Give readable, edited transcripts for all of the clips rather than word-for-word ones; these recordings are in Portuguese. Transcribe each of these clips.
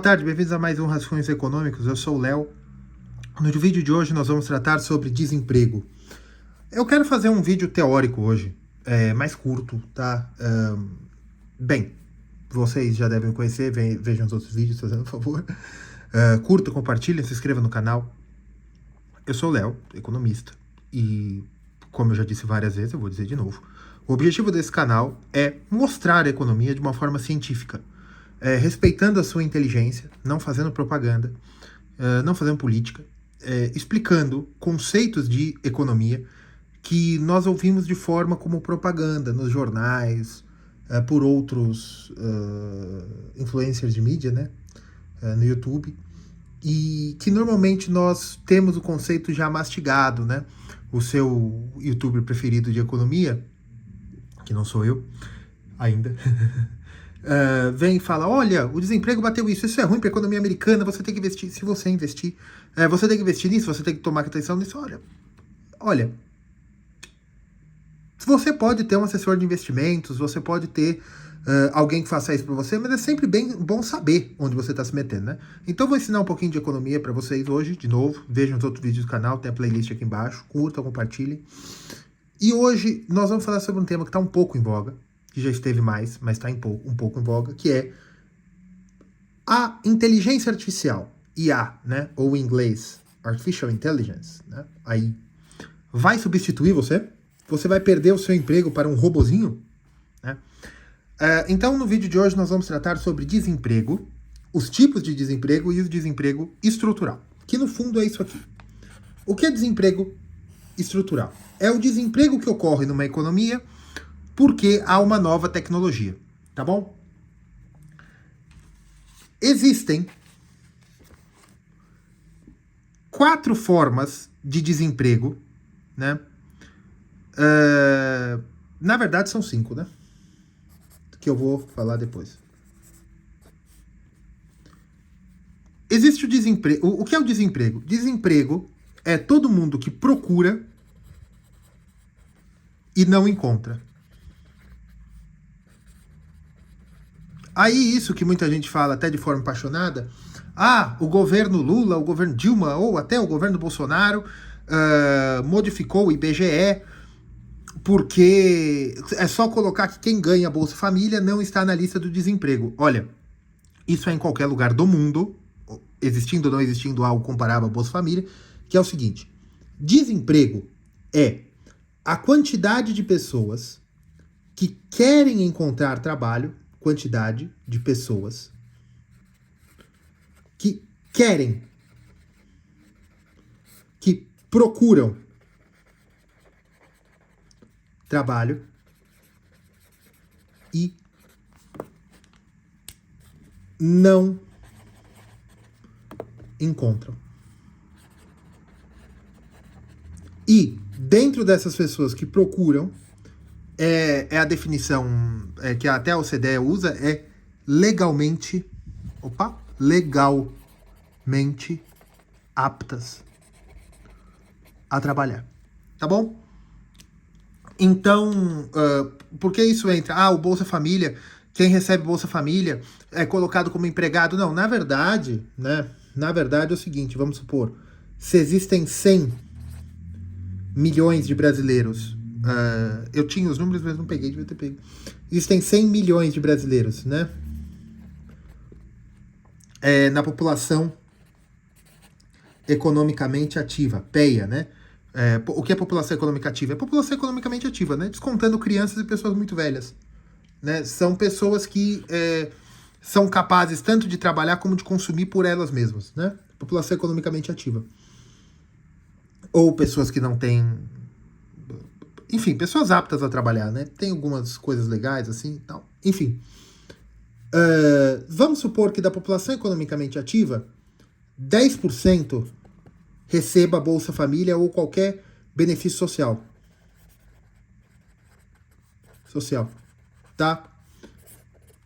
Boa tarde, bem-vindos a mais um Rascunhos Econômicos. Eu sou o Léo. No vídeo de hoje nós vamos tratar sobre desemprego. Eu quero fazer um vídeo teórico hoje, mais curto, tá? Bem, vocês já devem conhecer, vejam os outros vídeos, fazendo um favor. Curta, compartilhem, se inscreva no canal. Eu sou o Léo, economista, e como eu já disse várias vezes, eu vou dizer de novo. O objetivo desse canal é mostrar a economia de uma forma científica, respeitando a sua inteligência, não fazendo propaganda, não fazendo política, explicando conceitos de economia que nós ouvimos de forma como propaganda nos jornais, por outros influencers de mídia, né, no YouTube, e que normalmente nós temos o conceito já mastigado, né? O seu youtuber preferido de economia, que não sou eu ainda, vem e fala, olha, o desemprego bateu isso é ruim para a economia americana, você tem que investir, se você investir, você tem que investir nisso, você tem que tomar atenção nisso. Olha, você pode ter um assessor de investimentos, você pode ter alguém que faça isso para você, mas é sempre bom saber onde você está se metendo, né? Então eu vou ensinar um pouquinho de economia para vocês hoje, de novo, vejam os outros vídeos do canal, tem a playlist aqui embaixo, curtam, compartilhem. E hoje nós vamos falar sobre um tema que está um pouco em voga, que já esteve mais, mas está um pouco em voga, que é a inteligência artificial, IA, né? Ou em inglês, Artificial Intelligence, né? Aí, vai substituir você? Você vai perder o seu emprego para um robozinho? Né? Então, no vídeo de hoje, nós vamos tratar sobre desemprego, os tipos de desemprego e o desemprego estrutural, que no fundo é isso aqui. O que é desemprego estrutural? É o desemprego que ocorre numa economia porque há uma nova tecnologia, tá bom? Existem 4 formas de desemprego, né? Na verdade são 5, né? Que eu vou falar depois. Existe o desemprego. O que é o desemprego? Desemprego é todo mundo que procura e não encontra. Aí isso que muita gente fala até de forma apaixonada, o governo Lula, o governo Dilma ou até o governo Bolsonaro modificou o IBGE porque é só colocar que quem ganha a Bolsa Família não está na lista do desemprego. Olha, isso é em qualquer lugar do mundo, existindo ou não existindo algo comparável à Bolsa Família, que é o seguinte: desemprego é a quantidade de pessoas que querem encontrar trabalho, quantidade de pessoas que querem, que procuram trabalho e não encontram. E dentro dessas pessoas que procuram, a definição que até a OCDE usa, é legalmente aptas a trabalhar. Tá bom? Então, por que isso entra? O Bolsa Família, quem recebe Bolsa Família é colocado como empregado. Não, na verdade, né? Na verdade é o seguinte, vamos supor, se existem 100 milhões de brasileiros, eu tinha os números, mas não peguei, devia ter pego. Existem 100 milhões de brasileiros, né? Na população economicamente ativa, PEA, né? O que é população econômica ativa? É população economicamente ativa, né? Descontando crianças e pessoas muito velhas, né? São pessoas que são capazes tanto de trabalhar como de consumir por elas mesmas, né? População economicamente ativa. Ou pessoas que não têm... Enfim, pessoas aptas a trabalhar, né? Tem algumas coisas legais, assim, e tal. Enfim. Vamos supor que da população economicamente ativa, 10% receba Bolsa Família ou qualquer benefício social. Tá?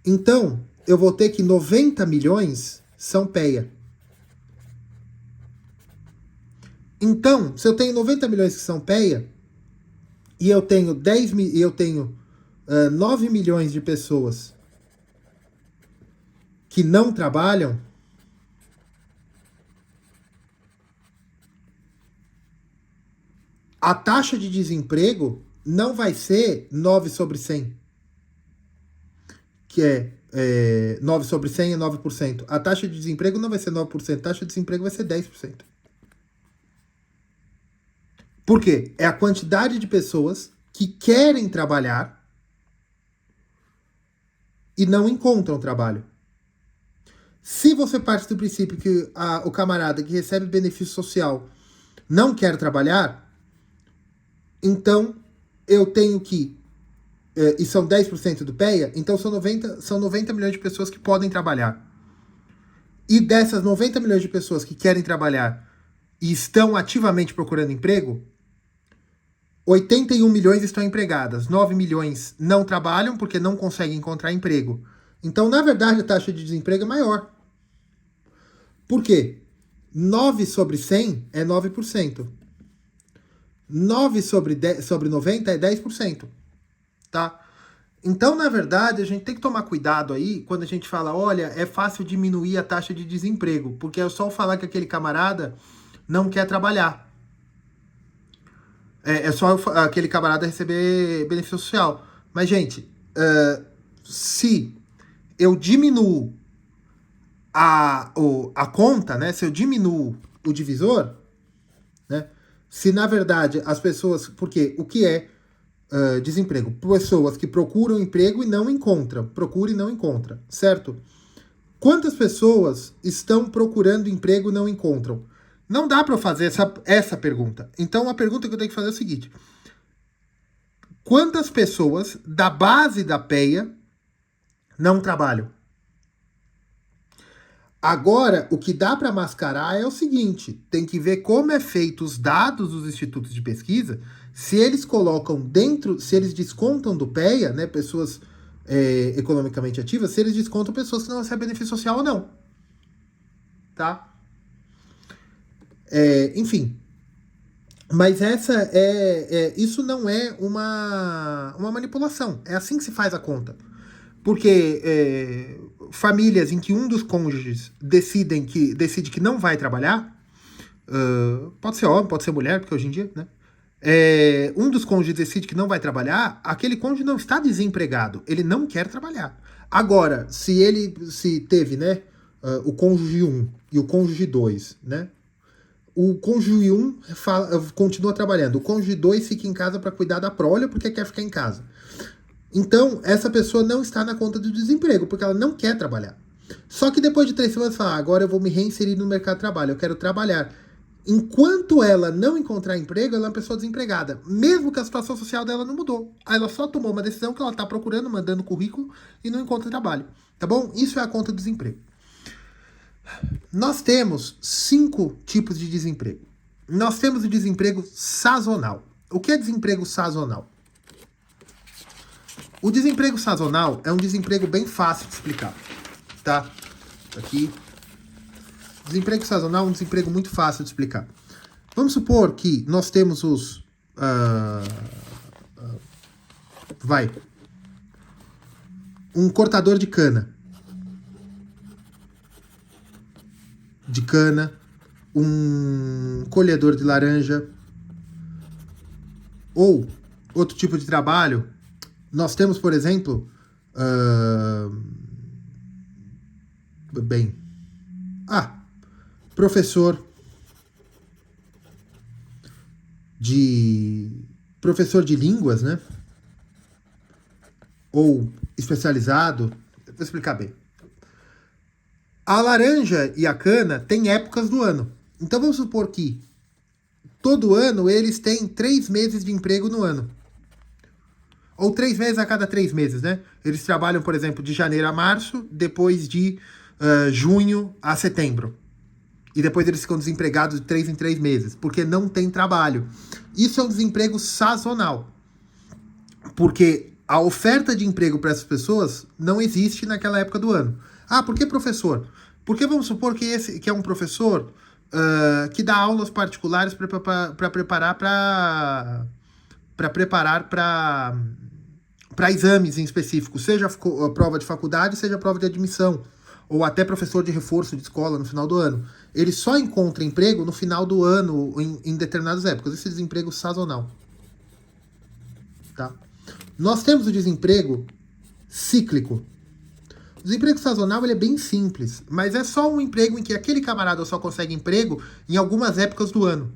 Então, eu vou ter que 90 milhões são PEA. Então, se eu tenho 90 milhões que são PEA, e eu tenho 9 milhões de pessoas que não trabalham, a taxa de desemprego não vai ser 9 sobre 100, que é 9 sobre 100 é 9%. A taxa de desemprego não vai ser 9%, a taxa de desemprego vai ser 10%. Por quê? É a quantidade de pessoas que querem trabalhar e não encontram trabalho. Se você parte do princípio que o camarada que recebe benefício social não quer trabalhar, então eu tenho que, e são 10% do PEA, então são 90 milhões de pessoas que podem trabalhar. E dessas 90 milhões de pessoas que querem trabalhar e estão ativamente procurando emprego, 81 milhões estão empregadas, 9 milhões não trabalham porque não conseguem encontrar emprego. Então, na verdade, a taxa de desemprego é maior. Por quê? 9 sobre 100 é 9%. 9 sobre 90 é 10%. Tá? Então, na verdade, a gente tem que tomar cuidado aí quando a gente fala, olha, é fácil diminuir a taxa de desemprego, porque é só falar que aquele camarada não quer trabalhar. É só aquele camarada receber benefício social. Mas, gente, se eu diminuo a conta, né? Se eu diminuo o divisor, né? Se na verdade as pessoas... Porque o que é desemprego? Pessoas que procuram emprego e não encontram. Procura e não encontra, certo? Quantas pessoas estão procurando emprego e não encontram? Não dá para eu fazer essa pergunta. Então, a pergunta que eu tenho que fazer é o seguinte. Quantas pessoas da base da PEA não trabalham? Agora, o que dá para mascarar é o seguinte. Tem que ver como é feito os dados dos institutos de pesquisa, se eles colocam dentro, se eles descontam do PEA, né, pessoas economicamente ativas, se eles descontam pessoas que não recebem benefício social ou não. Tá? Enfim, mas isso não é uma manipulação. É assim que se faz a conta. Porque famílias em que um dos cônjuges decide que não vai trabalhar, pode ser homem, pode ser mulher, porque hoje em dia, né? Um dos cônjuges decide que não vai trabalhar, aquele cônjuge não está desempregado, ele não quer trabalhar. Agora, se teve, né, o cônjuge 1 e o cônjuge 2, né? O cônjuge 1 continua trabalhando. O cônjuge 2 fica em casa para cuidar da prole porque quer ficar em casa. Então, essa pessoa não está na conta do desemprego, porque ela não quer trabalhar. Só que depois de 3 semanas, fala, agora eu vou me reinserir no mercado de trabalho, eu quero trabalhar. Enquanto ela não encontrar emprego, ela é uma pessoa desempregada. Mesmo que a situação social dela não mudou. Aí ela só tomou uma decisão que ela está procurando, mandando currículo e não encontra trabalho. Tá bom? Isso é a conta do desemprego. Nós temos 5 tipos de desemprego. Nós temos o desemprego sazonal. O que é desemprego sazonal? O desemprego sazonal é um desemprego bem fácil de explicar, tá? Aqui. Desemprego sazonal é um desemprego muito fácil de explicar. Vamos supor que nós temos um cortador de cana, um colhedor de laranja, ou outro tipo de trabalho. Nós temos, por exemplo, professor de línguas, né? Ou especializado. Vou explicar bem. A laranja e a cana têm épocas do ano. Então vamos supor que todo ano eles têm 3 meses de emprego no ano. Ou 3 meses a cada 3 meses, né? Eles trabalham, por exemplo, de janeiro a março, depois de junho a setembro. E depois eles ficam desempregados de 3 em 3 meses, porque não tem trabalho. Isso é um desemprego sazonal. Porque a oferta de emprego para essas pessoas não existe naquela época do ano. Ah, por que professor? Porque vamos supor que é um professor que dá aulas particulares para preparar para exames em específico, seja a prova de faculdade, seja a prova de admissão, ou até professor de reforço de escola no final do ano. ele só encontra emprego no final do ano, em determinadas épocas. Esse desemprego sazonal. Tá? Nós temos o desemprego cíclico. O desemprego sazonal ele é bem simples, mas é só um emprego em que aquele camarada só consegue emprego em algumas épocas do ano.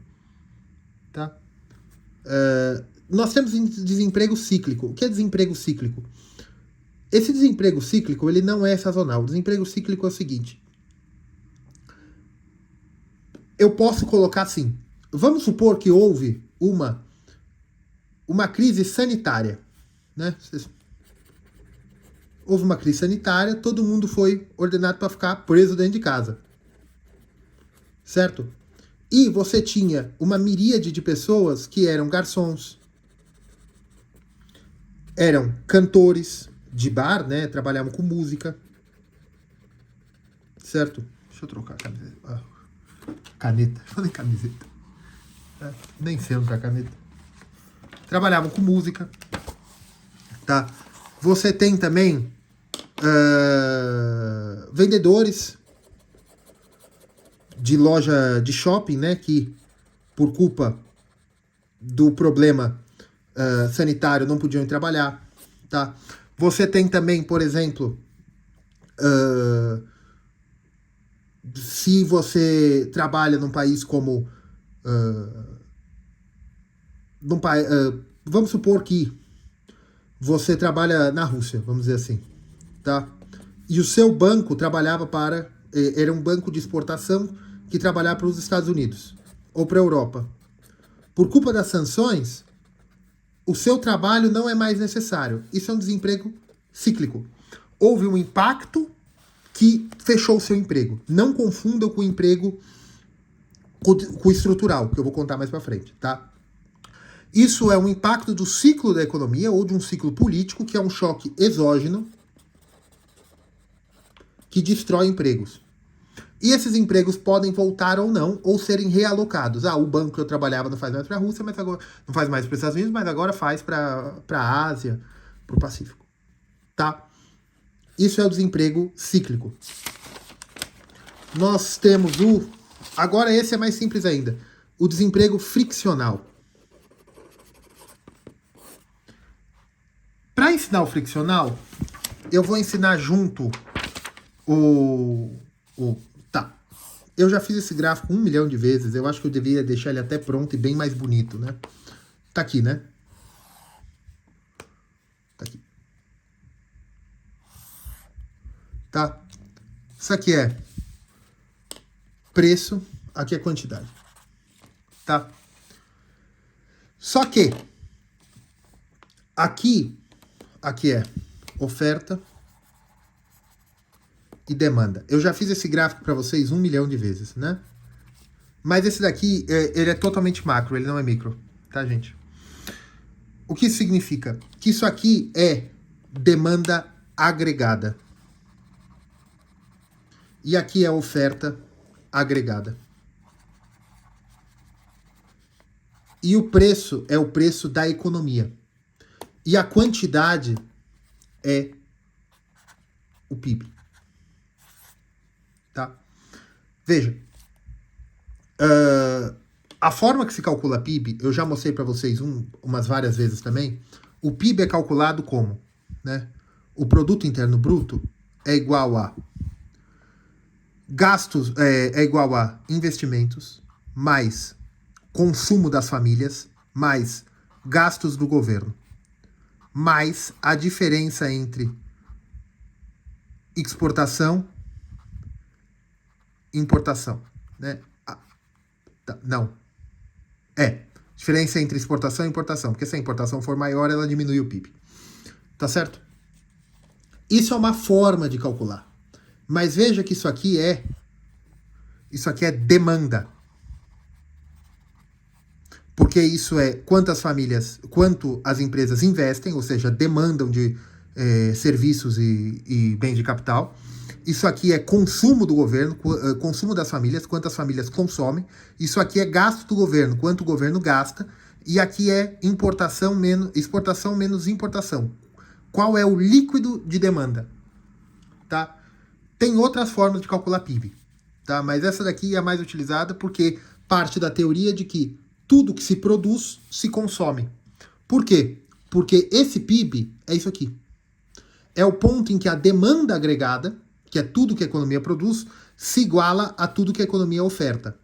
Tá? Nós temos desemprego cíclico. O que é desemprego cíclico? Esse desemprego cíclico ele não é sazonal. O desemprego cíclico é o seguinte. Eu posso colocar assim. Vamos supor que houve uma crise sanitária. Né? Houve uma crise sanitária, todo mundo foi ordenado para ficar preso dentro de casa. Certo? E você tinha uma miríade de pessoas que eram garçons, eram cantores de bar, né? Trabalhavam com música. Certo? Deixa eu trocar a camiseta. Caneta. Falei camiseta. Nem sei onde tá a caneta. Trabalhavam com música. Tá? Você tem também vendedores de loja de shopping, né? Que por culpa do problema sanitário não podiam trabalhar. Tá? Você tem também, por exemplo, se você trabalha num país como... vamos supor que você trabalha na Rússia, vamos dizer assim. Tá? E o seu banco trabalhava para... Era um banco de exportação que trabalhava para os Estados Unidos ou para a Europa. Por culpa das sanções, o seu trabalho não é mais necessário. Isso é um desemprego cíclico. Houve um impacto que fechou o seu emprego. Não confunda com o emprego com o estrutural, que eu vou contar mais para frente, tá? Isso é um impacto do ciclo da economia ou de um ciclo político, que é um choque exógeno que destrói empregos. E esses empregos podem voltar ou não, ou serem realocados. O banco que eu trabalhava não faz mais para a Rússia, mas agora não faz mais para os Estados Unidos, mas agora faz para a Ásia, para o Pacífico. Tá? Isso é o desemprego cíclico. Nós temos agora esse é mais simples ainda. O desemprego friccional. Para ensinar o friccional, eu vou ensinar junto Tá. Eu já fiz esse gráfico 1 milhão de vezes. Eu acho que eu devia deixar ele até pronto e bem mais bonito, né? Tá aqui, né? Tá aqui. Tá? Isso aqui é preço, aqui é quantidade. Tá? Só que aqui é oferta e demanda. Eu já fiz esse gráfico para vocês 1 milhão de vezes, né? Mas esse daqui, ele é totalmente macro, ele não é micro, tá, gente? O que isso significa? Que isso aqui é demanda agregada. E aqui é oferta agregada. E o preço é o preço da economia. E a quantidade é o PIB. Tá? Veja, a forma que se calcula PIB, eu já mostrei para vocês umas várias vezes também. O PIB é calculado como, né? O produto interno bruto é igual a gastos, é igual a investimentos, mais consumo das famílias, mais gastos do governo, mais a diferença entre exportação importação, né? Não. Diferença entre exportação e importação, porque se a importação for maior, ela diminui o PIB. Tá certo? Isso é uma forma de calcular. Mas veja que isso aqui é demanda. Porque isso é quanto as empresas investem, ou seja, demandam de serviços e bens de capital. Isso aqui é consumo do governo, consumo das famílias, quantas famílias consomem. Isso aqui é gasto do governo, quanto o governo gasta. E aqui é exportação menos importação. Qual é o líquido de demanda? Tá? Tem outras formas de calcular PIB. tá? Mas essa daqui é a mais utilizada porque parte da teoria de que tudo que se produz se consome. Por quê? Porque esse PIB é isso aqui. É o ponto em que a demanda agregada, que é tudo que a economia produz, se iguala a tudo que a economia oferta.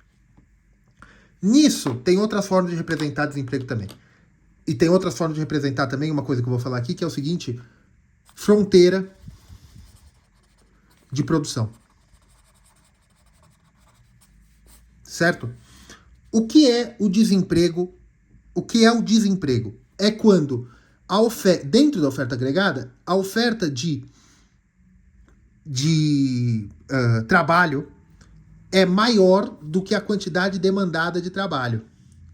Nisso, tem outras formas de representar desemprego também. E tem outras formas de representar também, uma coisa que eu vou falar aqui, que é o seguinte: fronteira de produção. Certo? O que é o desemprego? O que é o desemprego? É quando dentro da oferta agregada, a oferta de trabalho é maior do que a quantidade demandada de trabalho.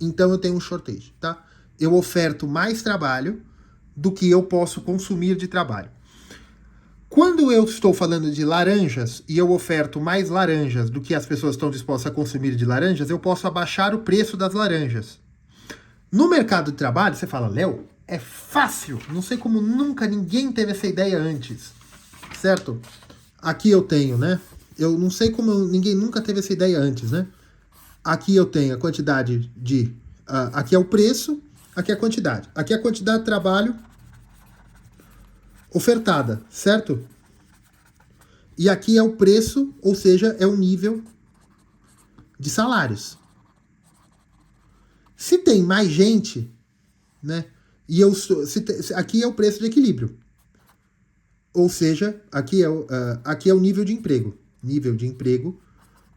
Então eu tenho um shortage, tá? Eu oferto mais trabalho do que eu posso consumir de trabalho. Quando eu estou falando de laranjas e eu oferto mais laranjas do que as pessoas estão dispostas a consumir de laranjas, eu posso abaixar o preço das laranjas. No mercado de trabalho, você fala, Léo, é fácil. Não sei como nunca ninguém teve essa ideia antes. Certo? Aqui eu tenho, né? Eu não sei como ninguém nunca teve essa ideia antes, né? Aqui eu tenho a quantidade de... aqui é o preço, aqui é a quantidade. Aqui é a quantidade de trabalho ofertada, certo? E aqui é o preço, ou seja, é o nível de salários. Se tem mais gente, né? E aqui é o preço de equilíbrio. Ou seja, aqui é o nível de emprego. Nível de emprego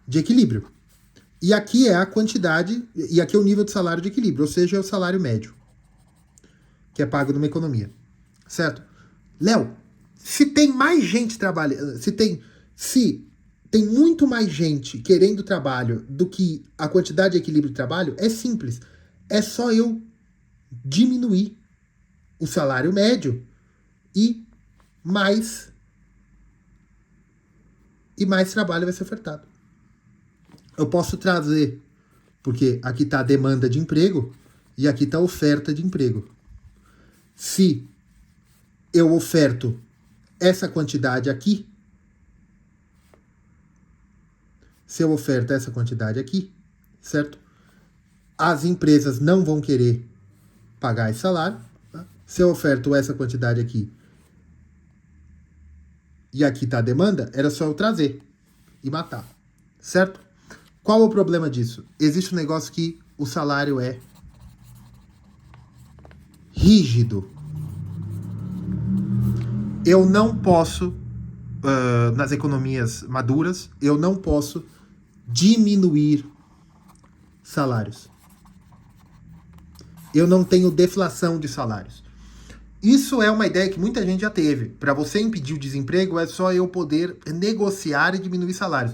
de equilíbrio. E aqui é a quantidade, e aqui é o nível de salário de equilíbrio, ou seja, é o salário médio, que é pago numa economia. Certo? Léo, se tem mais gente trabalhando, se tem muito mais gente querendo trabalho do que a quantidade de equilíbrio de trabalho, é simples. É só eu diminuir o salário médio e mais trabalho vai ser ofertado. Eu posso trazer, porque aqui está a demanda de emprego e aqui está a oferta de emprego. Se eu oferto essa quantidade aqui, certo? As empresas não vão querer pagar esse salário. Tá? Se eu oferto essa quantidade aqui e aqui está a demanda, era só eu trazer e matar, certo? Qual é o problema disso? Existe um negócio que o salário é rígido. Eu não posso, nas economias maduras, eu não posso diminuir salários. Eu não tenho deflação de salários. Isso é uma ideia que muita gente já teve. Para você impedir o desemprego, é só eu poder negociar e diminuir salários.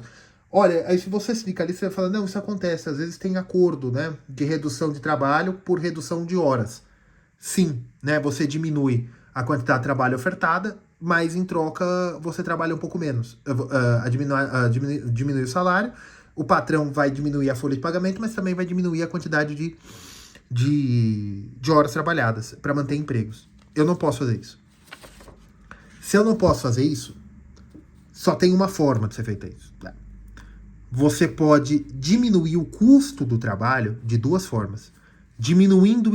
Olha, aí se você explica ali, você vai falar, não, isso acontece, às vezes tem acordo, né, de redução de trabalho por redução de horas. Sim, né, você diminui a quantidade de trabalho ofertada, mas em troca você trabalha um pouco menos. Diminui o salário, o patrão vai diminuir a folha de pagamento, mas também vai diminuir a quantidade de horas trabalhadas para manter empregos. Eu não posso fazer isso. Se eu não posso fazer isso, só tem uma forma de ser feito isso. Você pode diminuir o custo do trabalho de duas formas. Diminuindo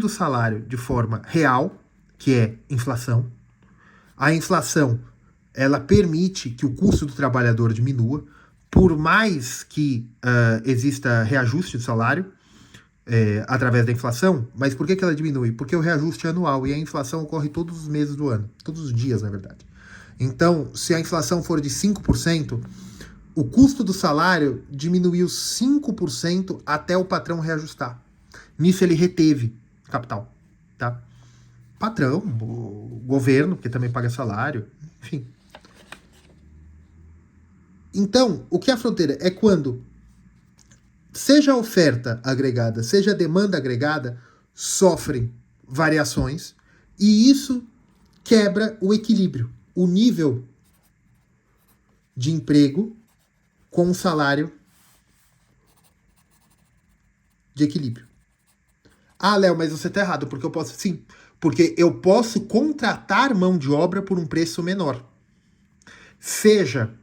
o salário de forma real, que é inflação. A inflação, ela permite que o custo do trabalhador diminua, por mais que exista reajuste de salário, através da inflação. Mas por que ela diminui? Porque o reajuste é anual e a inflação ocorre todos os meses do ano, todos os dias, na verdade. Então, se a inflação for de 5%, o custo do salário diminuiu 5% até o patrão reajustar. Nisso ele reteve capital, tá? Patrão, o governo, que também paga salário, enfim. Então, o que é a fronteira? É quando seja a oferta agregada, seja a demanda agregada, sofrem variações e isso quebra o equilíbrio, o nível de emprego com o salário de equilíbrio. Ah, Léo, mas você está errado, porque eu posso... Sim, porque eu posso contratar mão de obra por um preço menor. Seja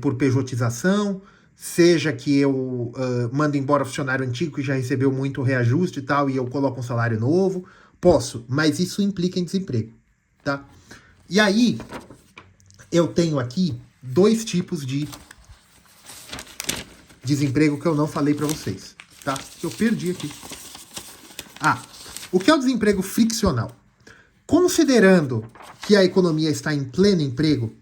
por pejotização, seja que eu mando embora funcionário antigo que já recebeu muito reajuste e tal, e eu coloco um salário novo. Posso, mas isso implica em desemprego, tá? E aí, eu tenho aqui 2 tipos de desemprego que eu não falei para vocês, tá? Que eu perdi aqui. O que é o desemprego friccional? Considerando que a economia está em pleno emprego,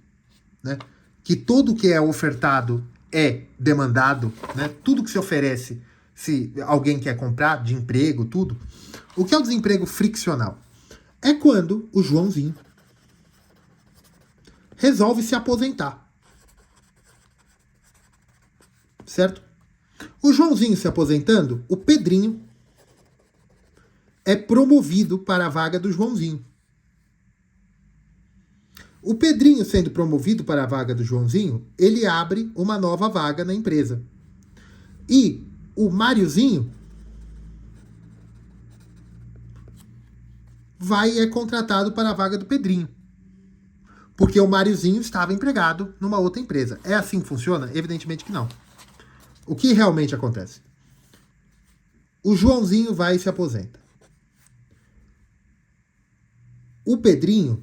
né, que tudo que é ofertado é demandado, né, tudo que se oferece, se alguém quer comprar, de emprego, tudo. O que é o desemprego friccional? É quando o Joãozinho resolve se aposentar. Certo? O Joãozinho se aposentando, o Pedrinho é promovido para a vaga do Joãozinho. O Pedrinho sendo promovido para a vaga do Joãozinho, ele abre uma nova vaga na empresa. E o Máriozinho é contratado para a vaga do Pedrinho. Porque o Máriozinho estava empregado numa outra empresa. É assim que funciona? Evidentemente que não. O que realmente acontece? O Joãozinho vai e se aposenta. O Pedrinho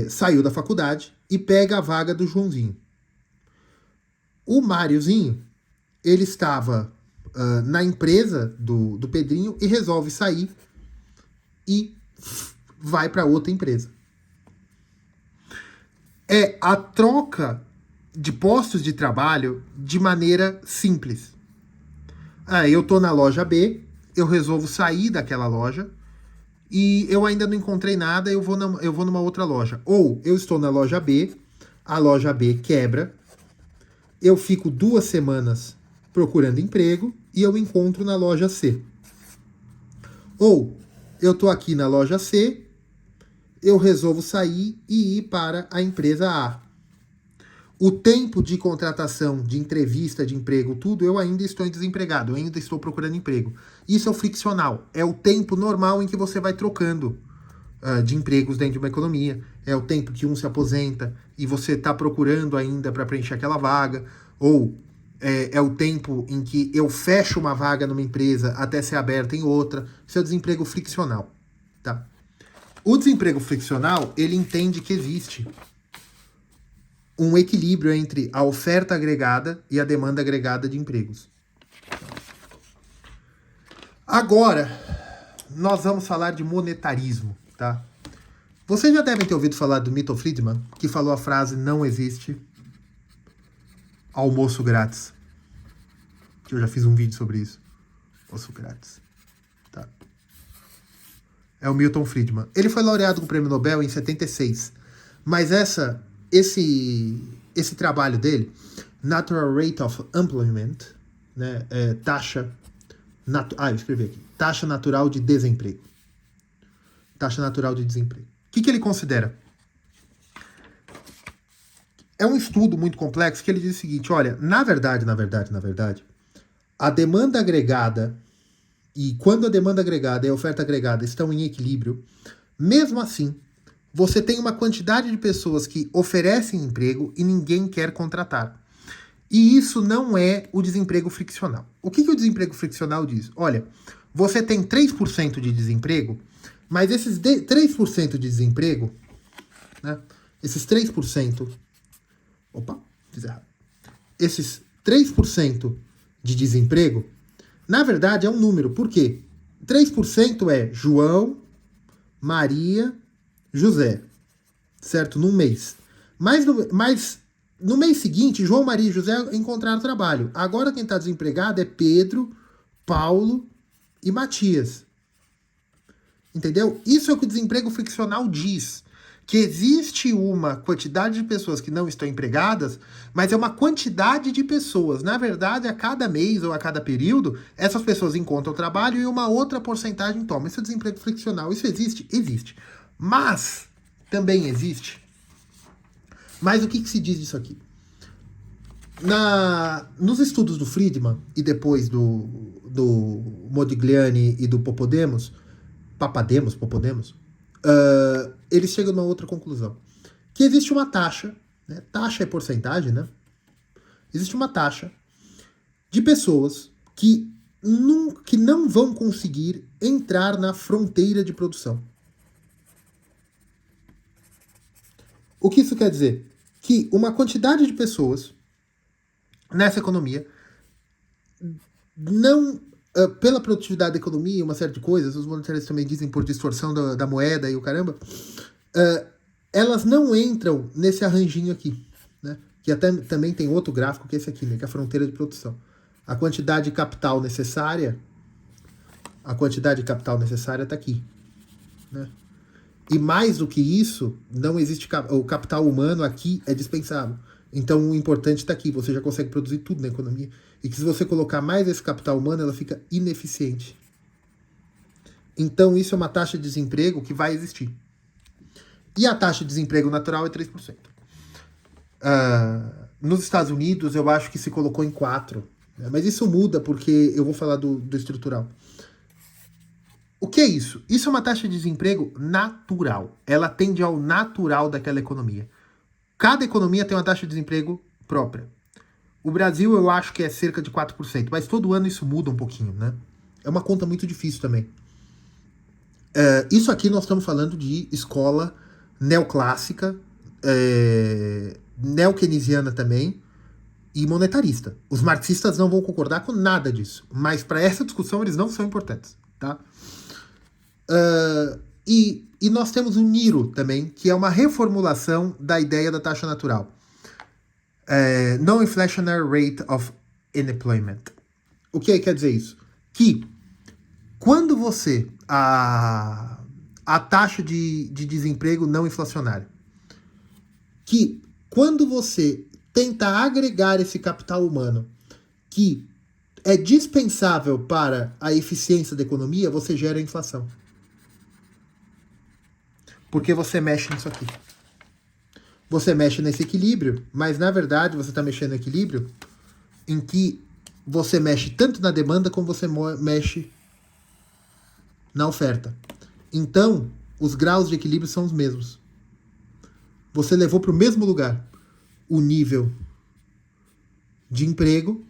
saiu da faculdade e pega a vaga do Joãozinho. O Máriozinho, ele estava na empresa do Pedrinho e resolve sair e vai para outra empresa. É a troca de postos de trabalho de maneira simples. Eu estou na loja B, eu resolvo sair daquela loja e eu ainda não encontrei nada, eu vou numa outra loja. Ou eu estou na loja B, a loja B quebra, eu fico 2 semanas procurando emprego e eu encontro na loja C. Ou eu estou aqui na loja C, eu resolvo sair e ir para a empresa A. O tempo de contratação, de entrevista, de emprego, tudo, eu ainda estou desempregado, eu ainda estou procurando emprego. Isso é o friccional, é o tempo normal em que você vai trocando de empregos dentro de uma economia. É o tempo que um se aposenta e você está procurando ainda para preencher aquela vaga. Ou é o tempo em que eu fecho uma vaga numa empresa até ser aberta em outra. Isso é o desemprego friccional. Tá? O desemprego friccional, ele entende que existe um equilíbrio entre a oferta agregada e a demanda agregada de empregos. Agora, nós vamos falar de monetarismo, tá? Vocês já devem ter ouvido falar do Milton Friedman, que falou a frase: não existe almoço grátis. Que eu já fiz um vídeo sobre isso. Almoço grátis. Tá? É o Milton Friedman. Ele foi laureado com o Prêmio Nobel em 76. Mas esse trabalho dele, Natural Rate of Employment, né, taxa natural de desemprego. Taxa natural de desemprego. O que ele considera? É um estudo muito complexo que ele diz o seguinte: olha, na verdade, a demanda agregada, e quando a demanda agregada e a oferta agregada estão em equilíbrio, mesmo assim, você tem uma quantidade de pessoas que oferecem emprego e ninguém quer contratar. E isso não é o desemprego friccional. O que o desemprego friccional diz? Olha, você tem 3% de desemprego, mas esses 3% de desemprego, né, esses 3%... Opa, fiz errado. Esses 3% de desemprego, na verdade, é um número. Por quê? 3% é João, Maria, José, certo? Num mês. Mas no mês seguinte, João, Maria e José encontraram trabalho. Agora quem está desempregado é Pedro, Paulo e Matias. Entendeu? Isso é o que o desemprego friccional diz. Que existe uma quantidade de pessoas que não estão empregadas, mas é uma quantidade de pessoas. Na verdade, a cada mês ou a cada período, essas pessoas encontram trabalho e uma outra porcentagem toma. Isso é desemprego friccional. Isso existe? Existe. Mas também existe. Mas o que se diz disso aqui? Nos estudos do Friedman e depois do Modigliani e do Papademos, eles chegam a uma outra conclusão. que existe uma taxa, né? Taxa é porcentagem, né? Existe uma taxa de pessoas que não vão conseguir entrar na fronteira de produção. O que isso quer dizer? Que uma quantidade de pessoas nessa economia não, pela produtividade da economia, uma série de coisas, os monetaristas também dizem por distorção da moeda e o caramba, elas não entram nesse arranjinho aqui, né? Que até também tem outro gráfico que é esse aqui, né? Que é a fronteira de produção. A quantidade de capital necessária está aqui, né? E mais do que isso, não existe o capital humano aqui é dispensável. Então o importante está aqui, você já consegue produzir tudo na economia. E que se você colocar mais esse capital humano, ela fica ineficiente. Então isso é uma taxa de desemprego que vai existir. E a taxa de desemprego natural é 3%. Nos Estados Unidos, eu acho que se colocou em 4%. Né? Mas isso muda porque eu vou falar do estrutural. O que é isso? Isso é uma taxa de desemprego natural. Ela tende ao natural daquela economia. Cada economia tem uma taxa de desemprego própria. O Brasil, eu acho que é cerca de 4%, mas todo ano isso muda um pouquinho, né? É uma conta muito difícil também. Isso aqui nós estamos falando de escola neoclássica, neo-keynesiana também, e monetarista. Os marxistas não vão concordar com nada disso, mas para essa discussão eles não são importantes, tá? E nós temos o NIRO também, que é uma reformulação da ideia da taxa natural. Non-Inflationary Rate of Unemployment. O que quer dizer isso? Que quando você... A taxa de desemprego não inflacionário. Que quando você tenta agregar esse capital humano que é dispensável para a eficiência da economia, você gera inflação. Porque você mexe nisso aqui. Você mexe nesse equilíbrio, mas na verdade você está mexendo no equilíbrio em que você mexe tanto na demanda como você mexe na oferta. Então, os graus de equilíbrio são os mesmos. Você levou para o mesmo lugar o nível de emprego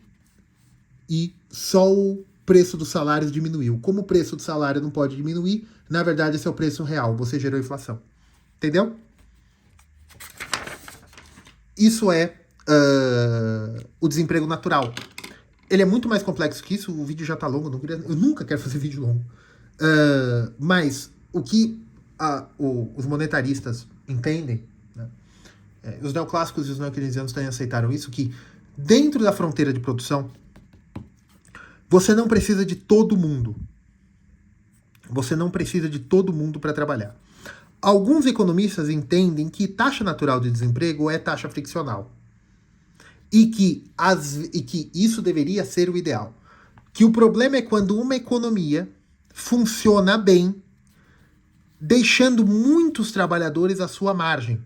e só o preço dos salários diminuiu. Como o preço do salário não pode diminuir, na verdade esse é o preço real. Você gerou inflação. Entendeu? Isso é o desemprego natural. Ele é muito mais complexo que isso. O vídeo já está longo. Eu nunca quero fazer vídeo longo. Mas o que os monetaristas entendem, né, os neoclássicos e os neo-keynesianos também aceitaram isso, que dentro da fronteira de produção, você não precisa de todo mundo. Você não precisa de todo mundo para trabalhar. Alguns economistas entendem que taxa natural de desemprego é taxa friccional. E que isso deveria ser o ideal. Que o problema é quando uma economia funciona bem, deixando muitos trabalhadores à sua margem.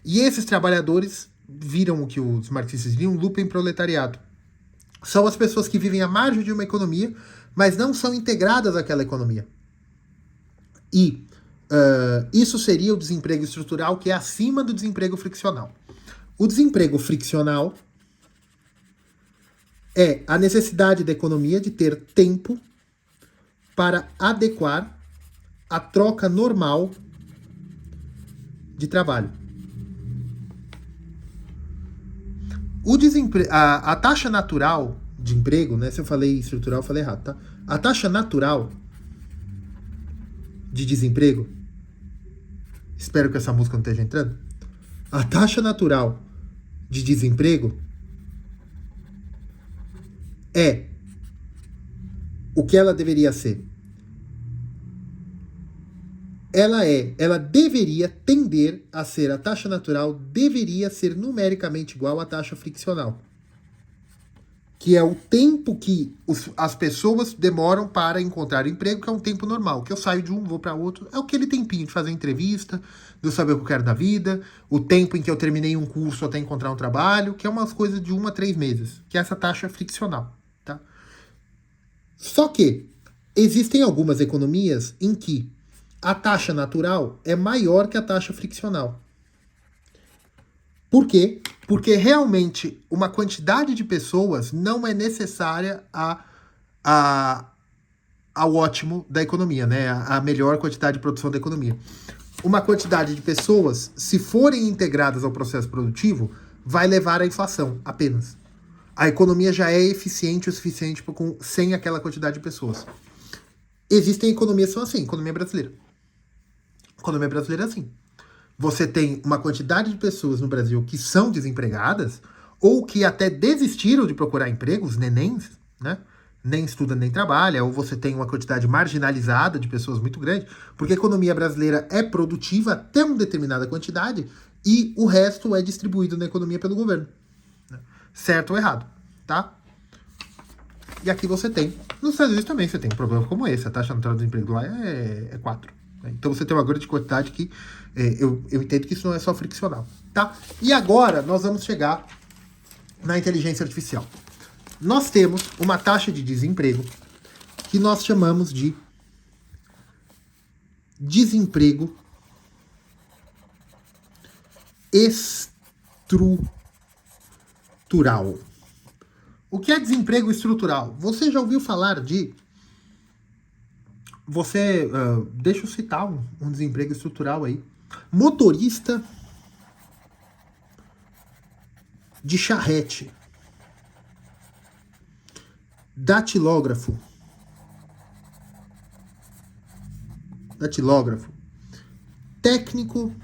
E esses trabalhadores viram o que os marxistas diriam, lumpen proletariado. São as pessoas que vivem à margem de uma economia, mas não são integradas àquela economia. E isso seria o desemprego estrutural, que é acima do desemprego friccional. O desemprego friccional é a necessidade da economia de ter tempo para adequar a troca normal de trabalho. A taxa natural de emprego, né? Se eu falei estrutural, eu falei errado, tá? A taxa natural de desemprego, espero que essa música não esteja entrando. A taxa natural de desemprego é o que ela deveria ser. Ela deveria tender a ser, a taxa natural deveria ser numericamente igual à taxa friccional, que é o tempo que as pessoas demoram para encontrar emprego, que é um tempo normal, que eu saio de um, vou para outro, é aquele tempinho de fazer entrevista, de eu saber o que eu quero da vida, o tempo em que eu terminei um curso até encontrar um trabalho, que é umas coisas de 1 a 3 meses, que é essa taxa friccional, tá? Só que existem algumas economias em que a taxa natural é maior que a taxa friccional. Por quê? Porque realmente uma quantidade de pessoas não é necessária ao ótimo da economia, né? A melhor quantidade de produção da economia. Uma quantidade de pessoas, se forem integradas ao processo produtivo, vai levar à inflação apenas. A economia já é eficiente o suficiente sem aquela quantidade de pessoas. Existem economias que são assim, economia brasileira. Economia brasileira é assim. Você tem uma quantidade de pessoas no Brasil que são desempregadas ou que até desistiram de procurar empregos, nenéns, né? Nem estuda nem trabalha, ou você tem uma quantidade marginalizada de pessoas muito grande, porque a economia brasileira é produtiva até uma determinada quantidade e o resto é distribuído na economia pelo governo. Né? Certo ou errado, tá? E aqui você tem, nos Estados Unidos também você tem um problema como esse, a taxa natural do desemprego lá é 4. Né? Então você tem uma grande quantidade que eu entendo que isso não é só friccional, tá? E agora nós vamos chegar na inteligência artificial. Nós temos uma taxa de desemprego que nós chamamos de desemprego estrutural. O que é desemprego estrutural? Você já ouviu falar de... deixa eu citar um desemprego estrutural aí. Motorista de charrete. Datilógrafo. Técnico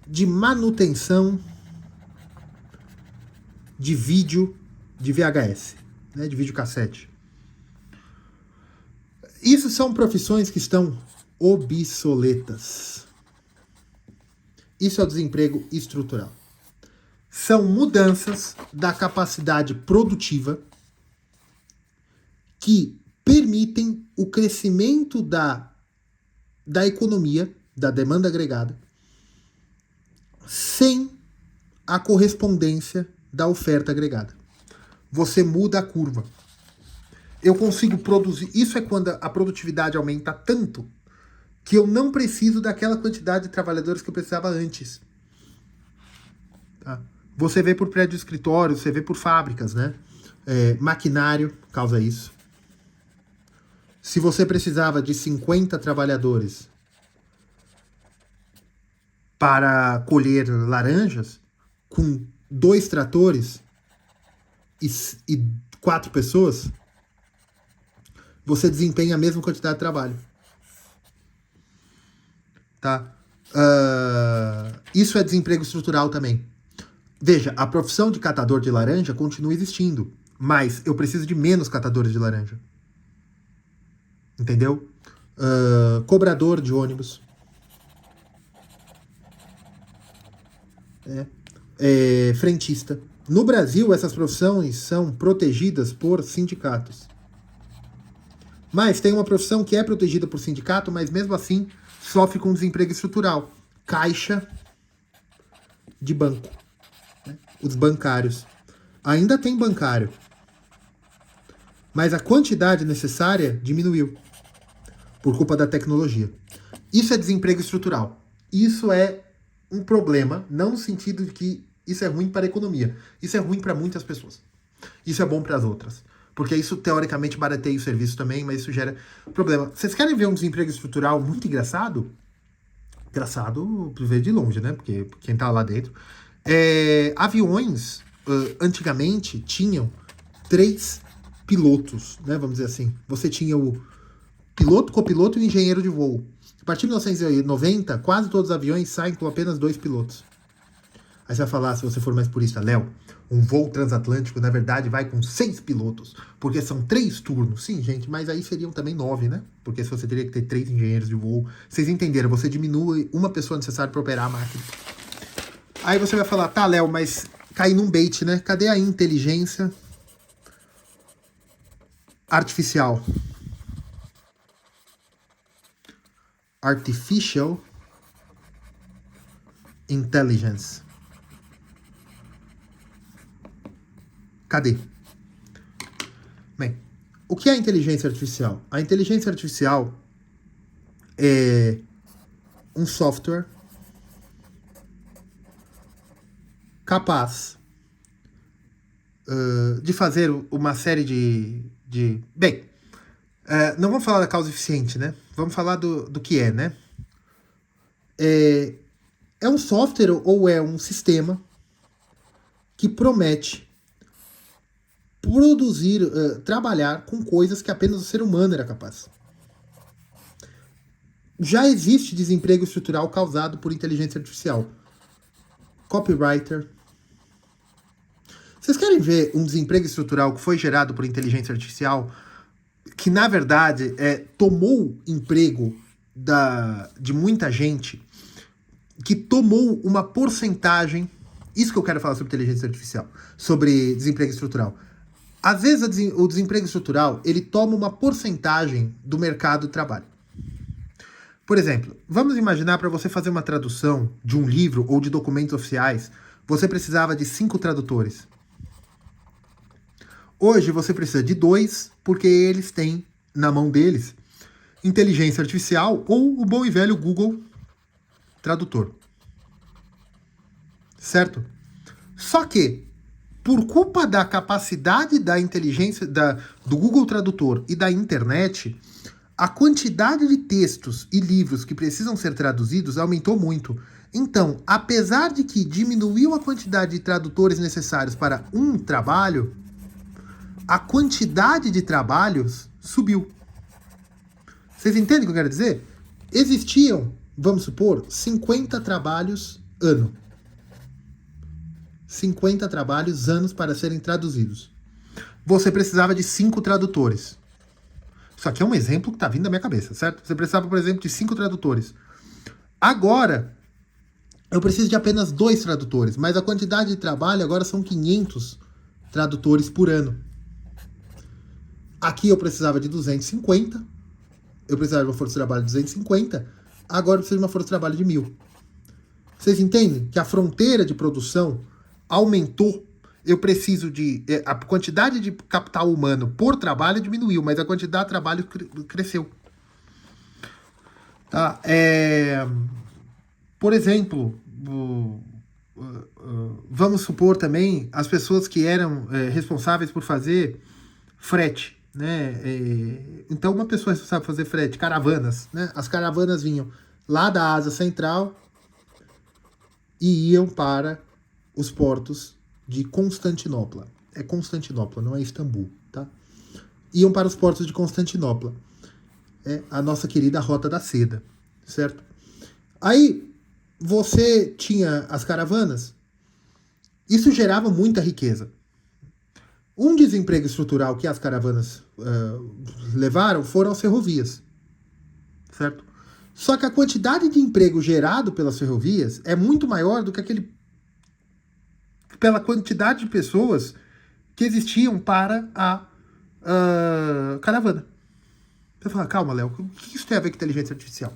de manutenção de vídeo de VHS, né, de videocassete. Isso são profissões que estão obsoletas. Isso é o desemprego estrutural. São mudanças da capacidade produtiva que permitem o crescimento da economia, da demanda agregada, sem a correspondência da oferta agregada. Você muda a curva. Eu consigo produzir... Isso é quando a produtividade aumenta tanto que eu não preciso daquela quantidade de trabalhadores que eu precisava antes. Tá? Você vê por prédio de escritório, você vê por fábricas, né? Maquinário causa isso. Se você precisava de 50 trabalhadores para colher laranjas, com 2 tratores e 4 pessoas, você desempenha a mesma quantidade de trabalho. Tá? Isso é desemprego estrutural também. Veja, a profissão de catador de laranja continua existindo, mas eu preciso de menos catadores de laranja. Entendeu? Cobrador de ônibus. Frentista. No Brasil, essas profissões são protegidas por sindicatos. Mas tem uma profissão que é protegida por sindicato, mas mesmo assim sofre com desemprego estrutural. Caixa de banco. Né? Os bancários. Ainda tem bancário. Mas a quantidade necessária diminuiu. Por culpa da tecnologia. Isso é desemprego estrutural. Isso é um problema, não no sentido de que isso é ruim para a economia. Isso é ruim para muitas pessoas. Isso é bom para as outras. Porque isso, teoricamente, barateia o serviço também, mas isso gera problema. Vocês querem ver um desemprego estrutural muito engraçado? Engraçado, ver de longe, né? Porque quem tá lá dentro. Aviões, antigamente, tinham 3 pilotos, né? Vamos dizer assim. Você tinha o piloto, copiloto e o engenheiro de voo. A partir de 1990, quase todos os aviões saem com apenas 2 pilotos. Aí você vai falar, se você for mais purista, Léo, um voo transatlântico, na verdade, vai com 6 pilotos, porque são 3 turnos. Sim, gente, mas aí seriam também 9, né? Porque se você teria que ter 3 engenheiros de voo. Vocês entenderam, você diminui uma pessoa necessária para operar a máquina. Aí você vai falar, tá, Léo, mas cai num bait, né? Cadê a inteligência artificial? Artificial Intelligence. Cadê? Bem, o que é a inteligência artificial? A inteligência artificial é um software capaz de fazer uma série de... Bem, não vamos falar da causa eficiente, né? Vamos falar do que é, né? É um software ou é um sistema que promete produzir, trabalhar com coisas que apenas o ser humano era capaz. Já existe desemprego estrutural causado por inteligência artificial. Copywriter. Vocês querem ver um desemprego estrutural que foi gerado por inteligência artificial, que na verdade tomou emprego de muita gente, que tomou uma porcentagem... Isso que eu quero falar sobre inteligência artificial, sobre desemprego estrutural. Às vezes o desemprego estrutural, ele toma uma porcentagem do mercado de trabalho. Por exemplo, vamos imaginar para você fazer uma tradução de um livro ou de documentos oficiais, você precisava de 5 tradutores. Hoje você precisa de 2, porque eles têm na mão deles inteligência artificial ou o bom e velho Google Tradutor. Certo? Só que, por culpa da capacidade da inteligência do Google Tradutor e da internet, a quantidade de textos e livros que precisam ser traduzidos aumentou muito. Então, apesar de que diminuiu a quantidade de tradutores necessários para um trabalho, a quantidade de trabalhos subiu. Vocês entendem o que eu quero dizer? Existiam, vamos supor, 50 trabalhos ano. 50 trabalhos anos para serem traduzidos. Você precisava de 5 tradutores. Isso aqui é um exemplo que está vindo da minha cabeça, certo? Você precisava, por exemplo, de 5 tradutores. Agora, eu preciso de apenas 2 tradutores, mas a quantidade de trabalho agora são 500 tradutores por ano. Aqui eu precisava de 250, eu precisava de uma força de trabalho de 250, agora eu preciso de uma força de trabalho de 1000. Vocês entendem que a fronteira de produção aumentou? Eu preciso de... A quantidade de capital humano por trabalho diminuiu, mas a quantidade de trabalho cresceu. Tá? Por exemplo, vamos supor também as pessoas que eram responsáveis por fazer frete. Né? Então, uma pessoa responsável por fazer frete, caravanas. Né? As caravanas vinham lá da Ásia Central e iam para os portos de Constantinopla. É Constantinopla, não é Istambul, tá? Iam para os portos de Constantinopla. É a nossa querida Rota da Seda, certo? Aí, você tinha as caravanas, isso gerava muita riqueza. Um desemprego estrutural que as caravanas levaram foram as ferrovias, certo? Só que a quantidade de emprego gerado pelas ferrovias é muito maior do que pela quantidade de pessoas que existiam para a caravana. Você fala, calma, Léo, o que isso tem a ver com inteligência artificial?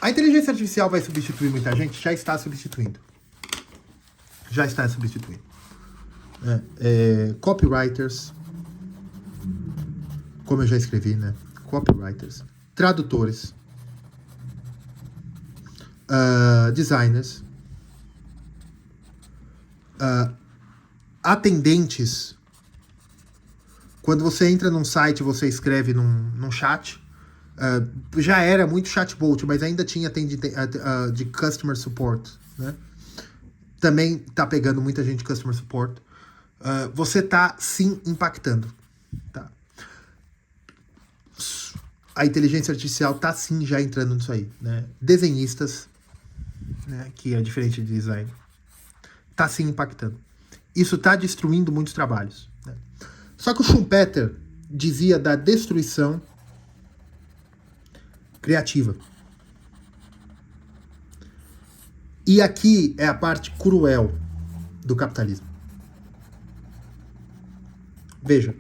A inteligência artificial vai substituir muita gente? Já está substituindo. Já está substituindo. Copywriters, como eu já escrevi, né? Copywriters, tradutores, designers, atendentes. Quando você entra num site, você escreve num chat. Já era muito chatbot, mas ainda tinha de customer support, né? Também tá pegando muita gente de customer support. Você tá sim impactando, tá? A inteligência artificial tá sim já entrando nisso aí, né? Desenhistas, né, que é diferente de design, tá sim impactando. Isso tá destruindo muitos trabalhos, né? Só que o Schumpeter dizia da destruição criativa. E aqui é a parte cruel do capitalismo. Veja.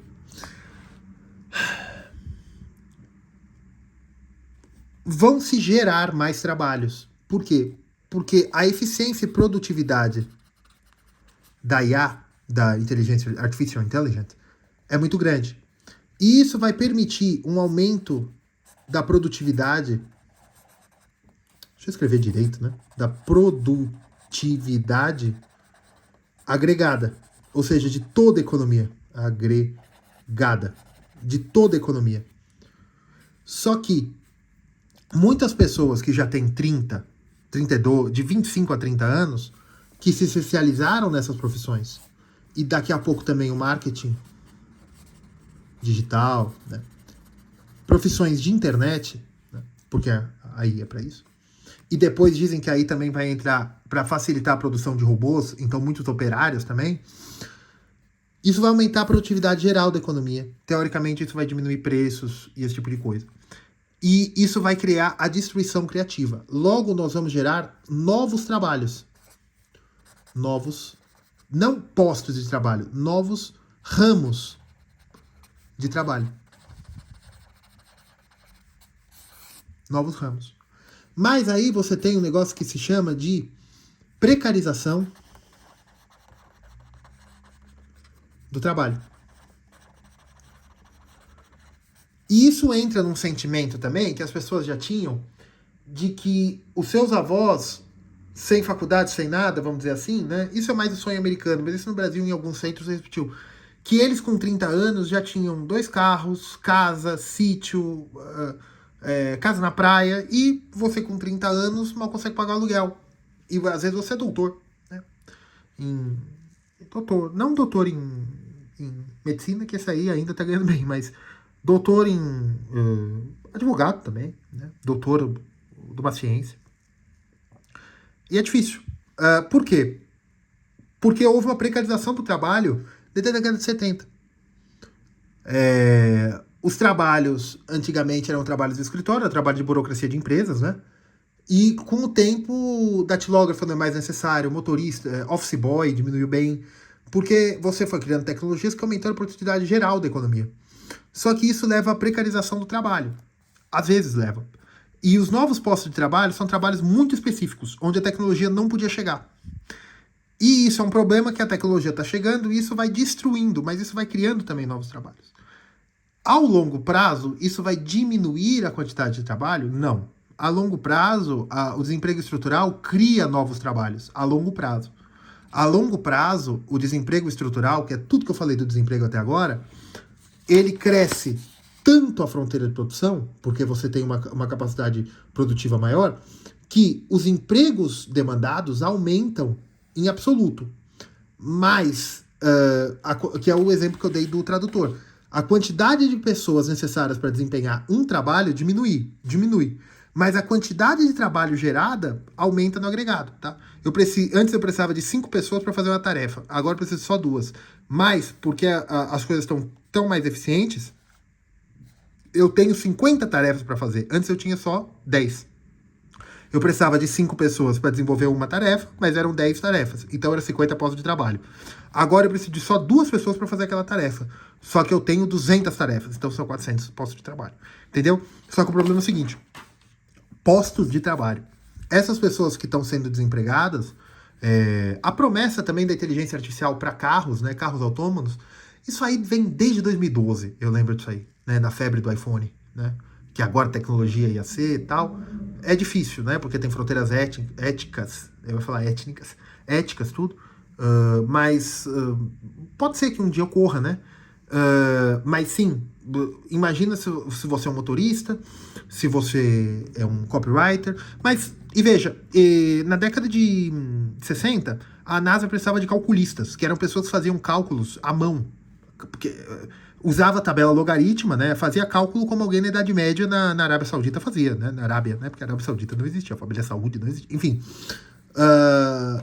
Vão se gerar mais trabalhos. Por quê? Porque a eficiência e produtividade da IA, da inteligência artificial intelligence, é muito grande. E isso vai permitir um aumento da produtividade. Deixa eu escrever direito, né? Da produtividade agregada, ou seja, de toda a economia. Agregada, de toda a economia. Só que muitas pessoas que já têm 30, 32, de 25 a 30 anos, que se especializaram nessas profissões, e daqui a pouco também o marketing digital, né? Profissões de internet, né? Porque aí é para isso. E depois dizem que aí também vai entrar para facilitar a produção de robôs, então muitos operários também. Isso vai aumentar a produtividade geral da economia. Teoricamente, isso vai diminuir preços e esse tipo de coisa. E isso vai criar a destruição criativa. Logo, nós vamos gerar novos trabalhos. Novos, não postos de trabalho, novos ramos de trabalho. Novos ramos. Mas aí você tem um negócio que se chama de precarização do trabalho. E isso entra num sentimento também que as pessoas já tinham de que os seus avós, sem faculdade, sem nada, vamos dizer assim, né? Isso é mais o sonho americano, mas isso no Brasil, em alguns centros, repetiu. Que eles com 30 anos já tinham 2 carros, casa, sítio, casa na praia, e você com 30 anos mal consegue pagar aluguel. E às vezes você é doutor, né? Não doutor em medicina, que esse aí ainda tá ganhando bem, mas doutor em advogado também, né? Doutor de uma ciência. E é difícil. Por quê? Porque houve uma precarização do trabalho desde a década de 70. Os trabalhos, antigamente, eram trabalhos de escritório, trabalho de burocracia de empresas, né? E com o tempo, datilógrafo não é mais necessário, motorista, office boy diminuiu bem, porque você foi criando tecnologias que aumentaram a produtividade geral da economia. Só que isso leva à precarização do trabalho. Às vezes leva. E os novos postos de trabalho são trabalhos muito específicos, onde a tecnologia não podia chegar. E isso é um problema que a tecnologia está chegando e isso vai destruindo, mas isso vai criando também novos trabalhos. Ao longo prazo, isso vai diminuir a quantidade de trabalho? Não. A longo prazo, o desemprego estrutural cria novos trabalhos. A longo prazo. A longo prazo, o desemprego estrutural, que é tudo que eu falei do desemprego até agora, ele cresce tanto a fronteira de produção, porque você tem uma capacidade produtiva maior, que os empregos demandados aumentam em absoluto. Mas, que é o exemplo que eu dei do tradutor, a quantidade de pessoas necessárias para desempenhar um trabalho diminui. Mas a quantidade de trabalho gerada aumenta no agregado, tá? Antes eu precisava de 5 pessoas para fazer uma tarefa, agora eu preciso só 2. Mas, porque as coisas estão tão mais eficientes, eu tenho 50 tarefas para fazer. Antes eu tinha só 10. Eu precisava de 5 pessoas para desenvolver uma tarefa, mas eram 10 tarefas. Então era 50 postos de trabalho. Agora eu preciso de só 2 pessoas para fazer aquela tarefa. Só que eu tenho 200 tarefas, então são 400 postos de trabalho. Entendeu? Só que o problema é o seguinte: postos de trabalho. Essas pessoas que estão sendo desempregadas, a promessa também da inteligência artificial para carros, né, carros autônomos, isso aí vem desde 2012, eu lembro disso aí, né, na febre do iPhone, né, que agora a tecnologia ia ser e tal. É difícil, né, porque tem fronteiras éticas, eu vou falar éticas, tudo, mas pode ser que um dia ocorra, né, mas sim, imagina se você é um motorista, se você é um copywriter, mas, e veja, na década de 60, a NASA precisava de calculistas, que eram pessoas que faziam cálculos à mão, porque usava tabela logarítmica, né, fazia cálculo como alguém na Idade Média na Arábia Saudita fazia, né, na Arábia, né, porque a Arábia Saudita não existia, a família Saúde não existia, enfim.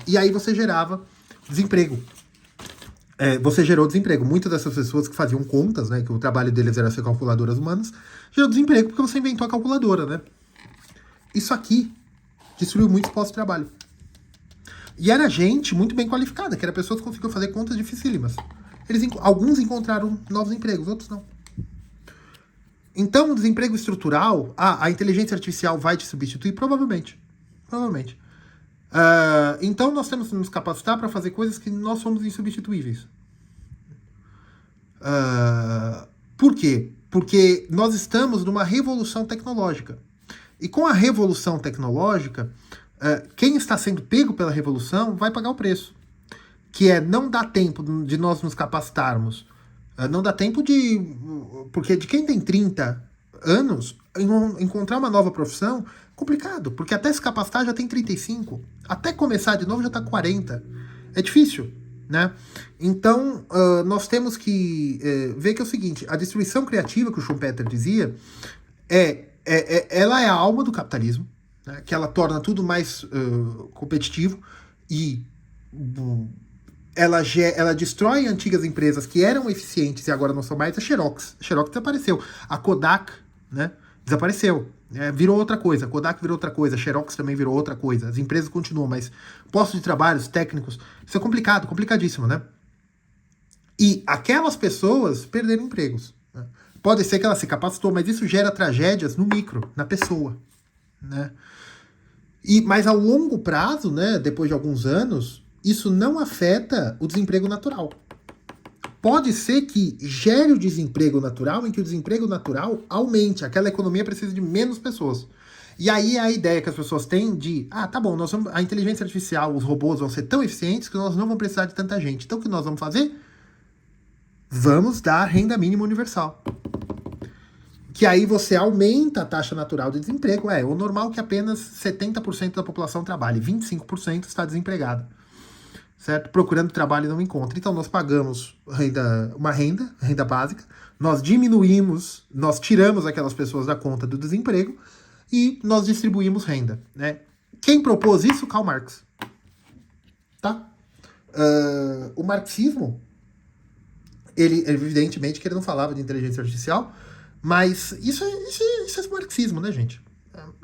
E aí você gerava desemprego. Você gerou desemprego. Muitas dessas pessoas que faziam contas, né, que o trabalho deles era ser calculadoras humanas, gerou desemprego porque você inventou a calculadora, né? Isso aqui destruiu muitos postos de trabalho. E era gente muito bem qualificada, que era pessoas que conseguiam fazer contas dificílimas. Alguns encontraram novos empregos, outros não. Então, o desemprego estrutural, a inteligência artificial vai te substituir? Provavelmente. Então nós temos que nos capacitar para fazer coisas que nós somos insubstituíveis. Por quê? Porque nós estamos numa revolução tecnológica. E com a revolução tecnológica, quem está sendo pego pela revolução vai pagar o preço. que é não dá tempo de nós nos capacitarmos, não dá tempo de... Porque de quem tem 30 anos, encontrar uma nova profissão, complicado, porque até se capacitar já tem 35, até começar de novo já tá 40. É difícil, né? Então, nós temos que ver que é o seguinte, a destruição criativa, que o Schumpeter dizia, ela é a alma do capitalismo, né? Que ela torna tudo mais competitivo e ela destrói antigas empresas que eram eficientes e agora não são mais. A Xerox desapareceu. A Kodak, né, desapareceu. Virou outra coisa. A Kodak virou outra coisa. A Xerox também virou outra coisa. As empresas continuam, mas postos de trabalho, técnicos, isso é complicado, complicadíssimo, né? E aquelas pessoas perderam empregos, né? Pode ser que ela se capacitou, mas isso gera tragédias no micro, na pessoa, né? Mas ao longo prazo, né, depois de alguns anos, isso não afeta o desemprego natural. Pode ser que gere o desemprego natural, em que o desemprego natural aumente, aquela economia precisa de menos pessoas. E aí é a ideia que as pessoas têm de, tá bom, a inteligência artificial, os robôs vão ser tão eficientes que nós não vamos precisar de tanta gente. Então o que nós vamos fazer? Vamos dar renda mínima universal. Que aí você aumenta a taxa natural de desemprego. O normal é que apenas 70% da população trabalhe, 25% está desempregada, certo? Procurando trabalho e não encontra. Então nós pagamos renda básica, nós tiramos aquelas pessoas da conta do desemprego e nós distribuímos renda, né? Quem propôs isso? Karl Marx. Tá? O marxismo, ele evidentemente que ele não falava de inteligência artificial, mas isso é marxismo, né, gente?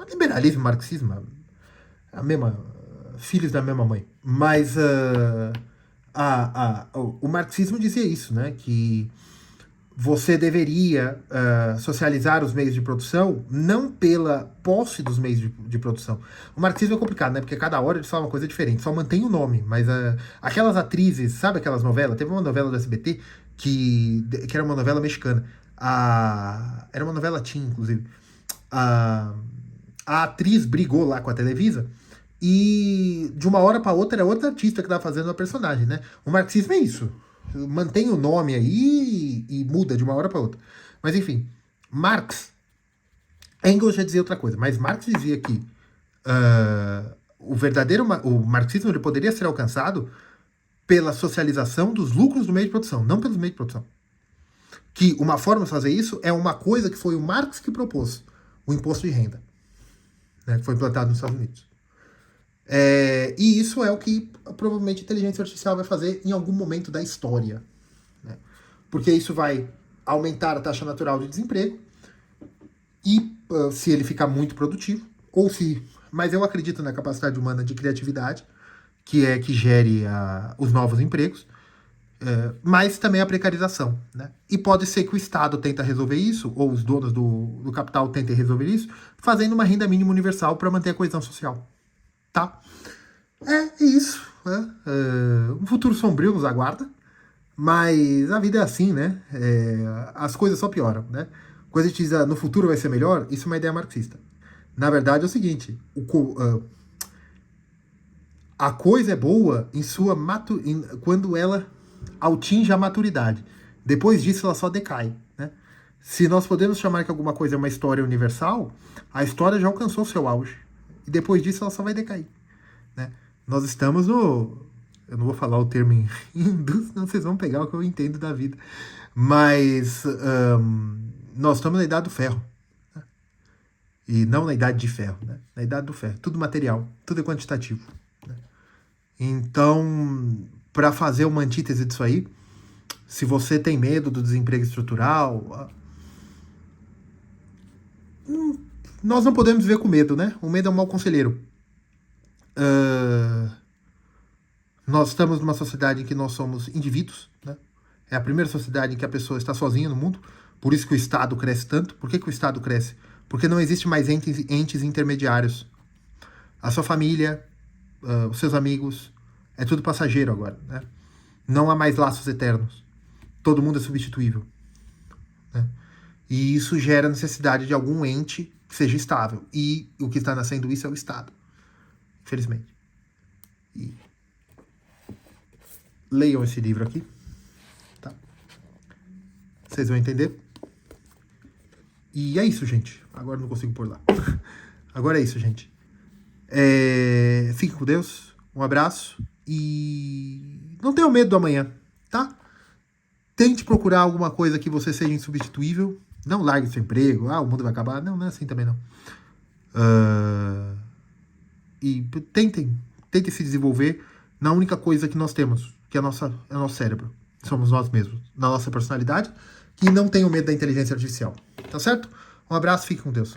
Liberalismo e marxismo, filhos da mesma mãe. Mas o marxismo dizia isso, né? Que você deveria socializar os meios de produção não pela posse dos meios de produção. O marxismo é complicado, né? Porque cada hora eles falam uma coisa diferente, só mantém o nome. Mas aquelas atrizes, sabe aquelas novelas? Teve uma novela do SBT que era uma novela mexicana. Era uma novela teen, inclusive. A atriz brigou lá com a Televisa e de uma hora para outra era outra artista que estava fazendo a personagem, né? O marxismo é isso. Mantém o nome aí e muda de uma hora para outra. Mas enfim, Engels já dizia outra coisa, mas Marx dizia que o marxismo ele poderia ser alcançado pela socialização dos lucros do meio de produção, não pelos meios de produção. Que uma forma de fazer isso é uma coisa que foi o Marx que propôs, o imposto de renda, né, que foi implantado nos Estados Unidos. E isso é o que provavelmente a inteligência artificial vai fazer em algum momento da história, né? Porque isso vai aumentar a taxa natural de desemprego e se ele ficar muito produtivo, mas eu acredito na capacidade humana de criatividade, que é que gere os novos empregos, mas também a precarização, né? E pode ser que o Estado tenta resolver isso, ou os donos do capital tentem resolver isso, fazendo uma renda mínima universal para manter a coesão social. Tá? É isso. Um futuro sombrio nos aguarda, mas a vida é assim, né? As coisas só pioram, né? Quando a gente diz no futuro vai ser melhor, isso é uma ideia marxista. Na verdade é o seguinte, a coisa é boa quando ela atinge a maturidade. Depois disso ela só decai, né? Se nós podemos chamar que alguma coisa é uma história universal, a história já alcançou seu auge. E depois disso ela só vai decair, né? Nós estamos no... Eu não vou falar o termo em hindu, senão vocês vão pegar o que eu entendo da vida. Mas nós estamos na idade do ferro. Né? E não na idade de ferro, né? Na idade do ferro. Tudo material, tudo é quantitativo. Né? Então, para fazer uma antítese disso aí, se você tem medo do desemprego estrutural, nós não podemos viver com medo, né? O medo é um mau conselheiro. Nós estamos numa sociedade em que nós somos indivíduos, né? É a primeira sociedade em que a pessoa está sozinha no mundo, por isso que o Estado cresce tanto. Por que o Estado cresce? Porque não existe mais entes intermediários. A sua família, os seus amigos, é tudo passageiro agora, né? Não há mais laços eternos. Todo mundo é substituível, né? E isso gera necessidade de algum ente que seja estável. E o que está nascendo isso é o Estado. Infelizmente. leiam esse livro aqui, tá? Vocês vão entender. E é isso, gente. Agora não consigo pôr lá. Agora é isso, gente. Fique com Deus. Um abraço. E não tenham medo do amanhã, tá? Tente procurar alguma coisa que você seja insubstituível. Não largue seu emprego. O mundo vai acabar. Não, não é assim também, não. E tentem se desenvolver na única coisa que nós temos, que é o nosso cérebro. Somos nós mesmos, na nossa personalidade, que não tenham medo da inteligência artificial. Tá certo? Um abraço, fique com Deus.